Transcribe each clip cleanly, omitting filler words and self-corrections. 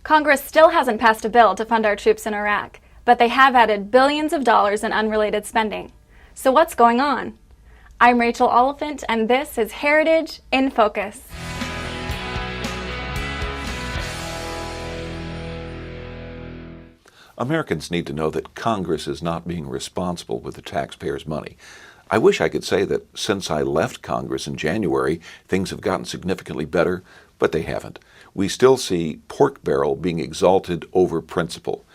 Congress still hasn't passed a bill to fund our troops in Iraq, but they have added billions of dollars in unrelated spending. So what's going on? I'm Rachel Oliphant, and this is Heritage in Focus. Americans need to know that Congress is not being responsible with the taxpayers' money. I wish I could say that since I left Congress in January, things have gotten significantly better, but they haven't. We still see pork barrel being exalted over principle.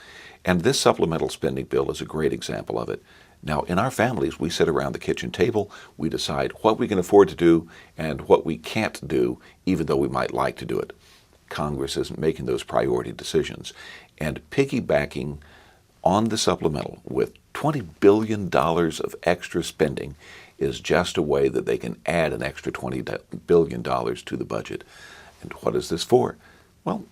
And this supplemental spending bill is a great example of it. Now, in our families, we sit around the kitchen table, we decide what we can afford to do and what we can't do, even though we might like to do it. Congress isn't making those priority decisions. And piggybacking on the supplemental with $20 billion of extra spending is just a way that they can add an extra $20 billion to the budget. And what is this for? Well,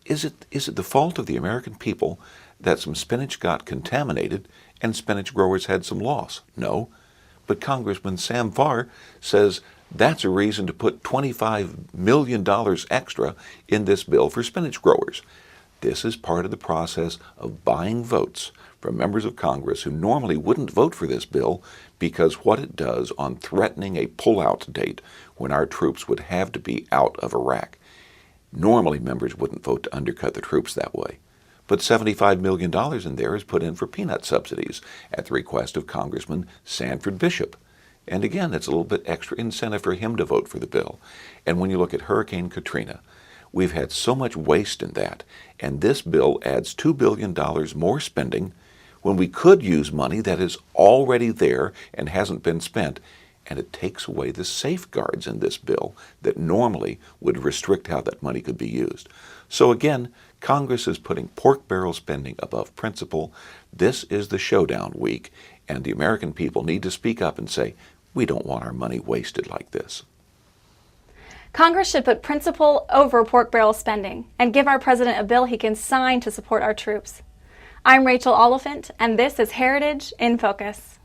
is it the fault of the American people that some spinach got contaminated and spinach growers had some loss? No. But Congressman Sam Farr says that's a reason to put $25 million extra in this bill for spinach growers. This is part of the process of buying votes from members of Congress who normally wouldn't vote for this bill because what it does on threatening a pullout date when our troops would have to be out of Iraq. Normally, members wouldn't vote to undercut the troops that way. But $75 million in there is put in for peanut subsidies at the request of Congressman Sanford Bishop. And again, it's a little bit extra incentive for him to vote for the bill. And when you look at Hurricane Katrina, we've had so much waste in that, and this bill adds $2 billion more spending when we could use money that is already there and hasn't been spent, and it takes away the safeguards in this bill that normally would restrict how that money could be used. So again, Congress is putting pork barrel spending above principle. This is the showdown week, and the American people need to speak up and say, we don't want our money wasted like this. Congress should put principle over pork barrel spending and give our president a bill he can sign to support our troops. I'm Rachel Oliphant, and this is Heritage in Focus.